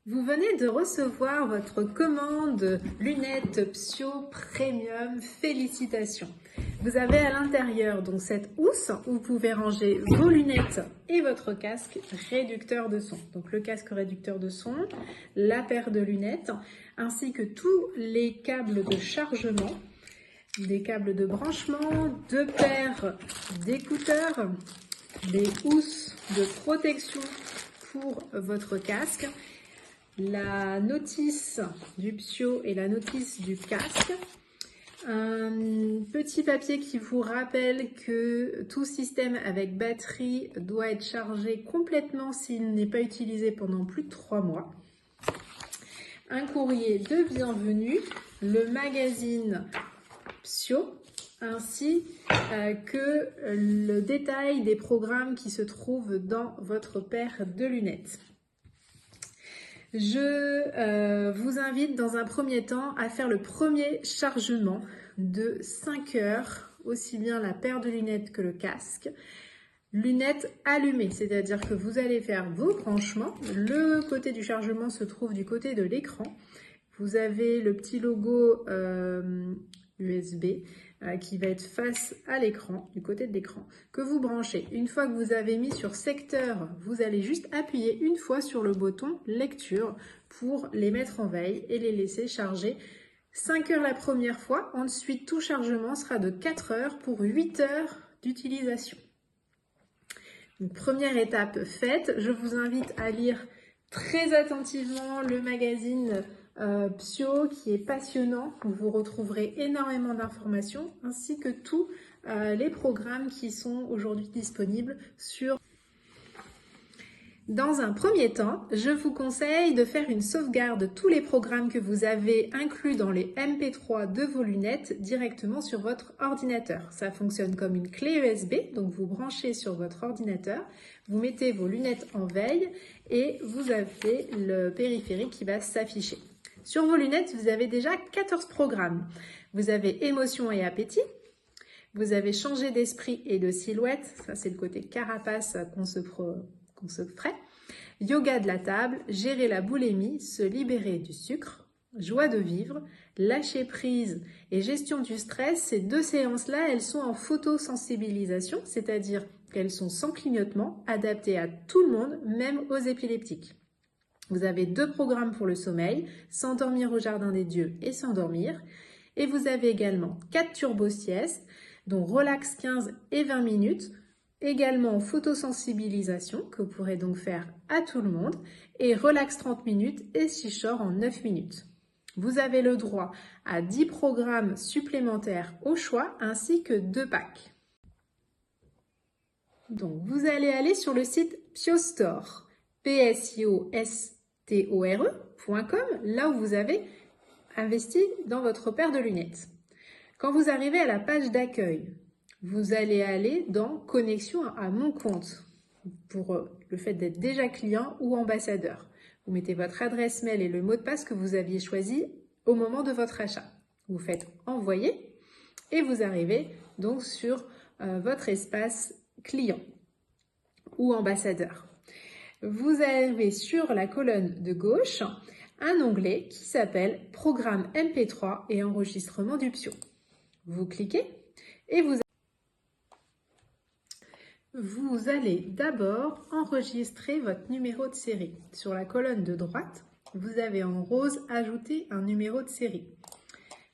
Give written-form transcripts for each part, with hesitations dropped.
Vous venez de recevoir votre commande lunettes Psio Premium. Félicitations! Vous avez à l'intérieur donc cette housse où vous pouvez ranger vos lunettes et votre casque réducteur de son. Donc le casque réducteur de son, la paire de lunettes, ainsi que tous les câbles de chargement, des câbles de branchement, deux paires d'écouteurs, des housses de protection pour votre casque, la notice du Psio et la notice du casque, un petit papier qui vous rappelle que tout système avec batterie doit être chargé complètement s'il n'est pas utilisé pendant plus de 3 mois, un courrier de bienvenue, le magazine Psio, ainsi que le détail des programmes qui se trouvent dans votre paire de lunettes. Je vous invite dans un premier temps à faire le premier chargement de 5 heures, aussi bien la paire de lunettes que le casque. Lunettes allumées, c'est-à-dire que vous allez faire vos branchements. Le côté du chargement se trouve du côté de l'écran. Vous avez le petit logo USB qui va être face à l'écran, du côté de l'écran, que vous branchez. Une fois que vous avez mis sur secteur, vous allez juste appuyer une fois sur le bouton lecture pour les mettre en veille et les laisser charger 5 heures la première fois. Ensuite, tout chargement sera de 4 heures pour 8 heures d'utilisation. Donc, première étape faite, je vous invite à lire très attentivement le magazine Psio qui est passionnant, où vous retrouverez énormément d'informations ainsi que tous les programmes qui sont aujourd'hui disponibles sur. Dans un premier temps, je vous conseille de faire une sauvegarde de tous les programmes que vous avez inclus dans les MP3 de vos lunettes directement sur votre ordinateur. Ça fonctionne comme une clé USB, donc vous branchez sur votre ordinateur, vous mettez vos lunettes en veille et vous avez le périphérique qui va s'afficher. Sur vos lunettes, vous avez déjà 14 programmes. Vous avez émotion et appétit. Vous avez changé d'esprit et de silhouette. Ça, c'est le côté carapace qu'on se ferait. Yoga de la table, gérer la boulimie, se libérer du sucre. Joie de vivre, lâcher prise et gestion du stress. Ces deux séances-là, elles sont en photosensibilisation, c'est-à-dire qu'elles sont sans clignotement, adaptées à tout le monde, même aux épileptiques. Vous avez 2 programmes pour le sommeil, s'endormir au jardin des dieux et s'endormir. Et vous avez également 4 turbo-siestes, dont relax 15 et 20 minutes, également en photosensibilisation, que vous pourrez donc faire à tout le monde, et relax 30 minutes et Seashore en 9 minutes. Vous avez le droit à 10 programmes supplémentaires au choix, ainsi que 2 packs. Donc, vous allez aller sur le site Psiostore, psiostore.com, là où vous avez investi dans votre paire de lunettes. Quand vous arrivez à la page d'accueil, vous allez aller dans Connexion à mon compte pour le fait d'être déjà client ou ambassadeur. Vous mettez votre adresse mail et le mot de passe que vous aviez choisi au moment de votre achat. Vous faites Envoyer et vous arrivez donc sur votre espace client ou ambassadeur. Vous avez sur la colonne de gauche un onglet qui s'appelle Programme MP3 et enregistrement du Psio. Vous cliquez et vous allez d'abord enregistrer votre numéro de série. Sur la colonne de droite, vous avez en rose ajouté un numéro de série.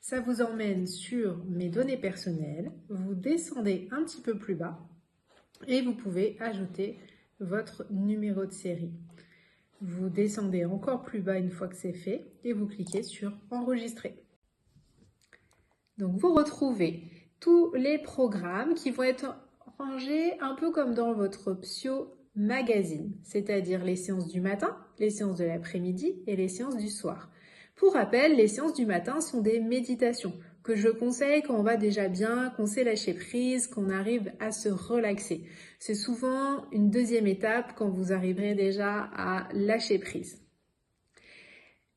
Ça vous emmène sur mes données personnelles. Vous descendez un petit peu plus bas et vous pouvez ajouter votre numéro de série. Vous descendez encore plus bas une fois que c'est fait et vous cliquez sur Enregistrer. Donc vous retrouvez tous les programmes qui vont être rangés un peu comme dans votre Psio Magazine, c'est-à-dire les séances du matin, les séances de l'après-midi et les séances du soir. Pour rappel, les séances du matin sont des méditations que je conseille quand on va déjà bien, qu'on sait lâcher prise, qu'on arrive à se relaxer. C'est souvent une deuxième étape quand vous arriverez déjà à lâcher prise.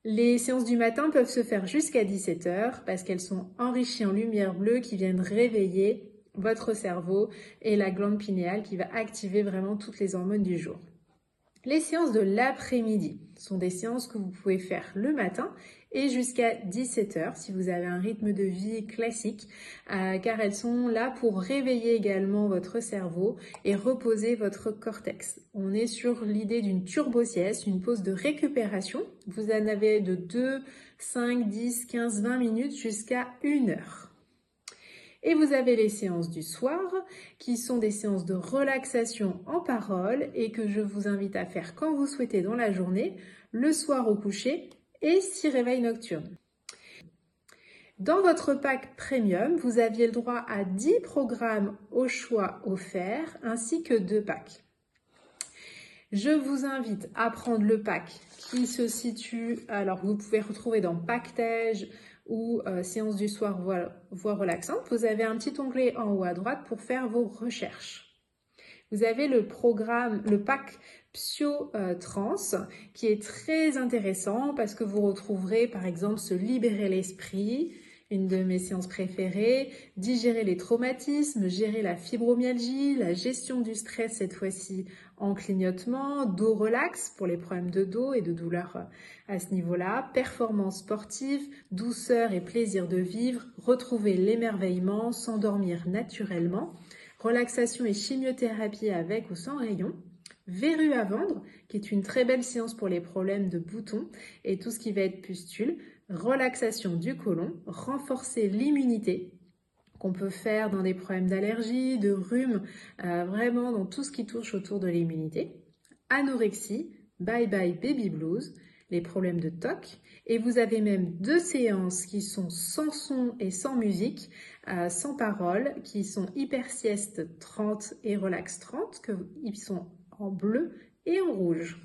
Les séances du matin peuvent se faire jusqu'à 17 h parce qu'elles sont enrichies en lumière bleue qui viennent réveiller votre cerveau et la glande pinéale qui va activer vraiment toutes les hormones du jour. Les séances de l'après-midi sont des séances que vous pouvez faire le matin et jusqu'à 17 h si vous avez un rythme de vie classique, car elles sont là pour réveiller également votre cerveau et reposer votre cortex. On est sur l'idée d'une turbo-sieste, une pause de récupération. Vous en avez de 2, 5, 10, 15, 20 minutes jusqu'à 1 heure. Et vous avez les séances du soir qui sont des séances de relaxation en parole et que je vous invite à faire quand vous souhaitez dans la journée, le soir au coucher et 6 réveils nocturnes. Dans votre pack premium, vous aviez le droit à 10 programmes au choix offerts ainsi que 2 packs. Je vous invite à prendre le pack qui se situe, alors vous pouvez retrouver dans Pactage ou séance du soir voix relaxante. Vous avez un petit onglet en haut à droite pour faire vos recherches. Vous avez le pack Psyo Trans qui est très intéressant parce que vous retrouverez par exemple se libérer l'esprit, une de mes séances préférées, digérer les traumatismes, gérer la fibromyalgie, la gestion du stress cette fois-ci en clignotement, dos relax pour les problèmes de dos et de douleurs à ce niveau-là, performance sportive, douceur et plaisir de vivre, retrouver l'émerveillement, s'endormir naturellement, relaxation et chimiothérapie avec ou sans rayon, verrue à vendre, qui est une très belle séance pour les problèmes de boutons et tout ce qui va être pustule, relaxation du côlon, renforcer l'immunité qu'on peut faire dans des problèmes d'allergie, de rhume, vraiment dans tout ce qui touche autour de l'immunité, anorexie, bye bye baby blues, les problèmes de TOC, et vous avez même 2 séances qui sont sans son et sans musique, sans parole, qui sont Hyper Sieste 30 et Relax 30, ils sont en bleu et en rouge.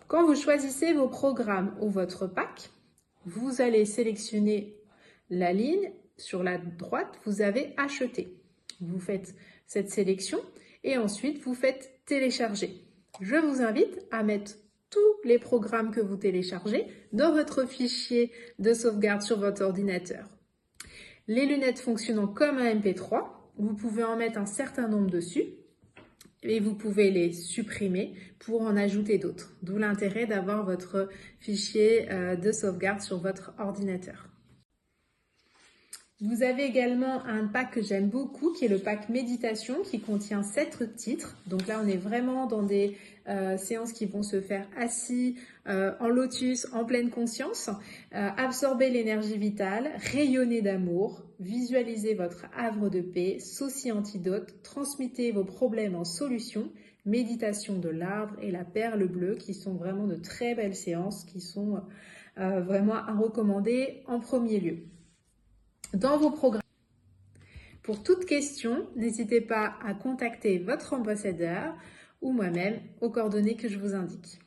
Quand vous choisissez vos programmes ou votre pack, vous allez sélectionner la ligne. Sur la droite, vous avez acheter. Vous faites cette sélection et ensuite vous faites télécharger. Je vous invite à mettre tous les programmes que vous téléchargez dans votre fichier de sauvegarde sur votre ordinateur. Les lunettes fonctionnant comme un MP3, vous pouvez en mettre un certain nombre dessus et vous pouvez les supprimer pour en ajouter d'autres. D'où l'intérêt d'avoir votre fichier de sauvegarde sur votre ordinateur. Vous avez également un pack que j'aime beaucoup qui est le pack méditation qui contient 7 titres. Donc là, on est vraiment dans des séances qui vont se faire assis, en lotus, en pleine conscience. Absorber l'énergie vitale, rayonner d'amour, visualiser votre havre de paix, sauci antidote, transmuter vos problèmes en solutions, méditation de l'arbre et la perle bleue qui sont vraiment de très belles séances qui sont vraiment à recommander en premier lieu. Dans vos programmes. Pour toute question, n'hésitez pas à contacter votre ambassadeur ou moi-même aux coordonnées que je vous indique.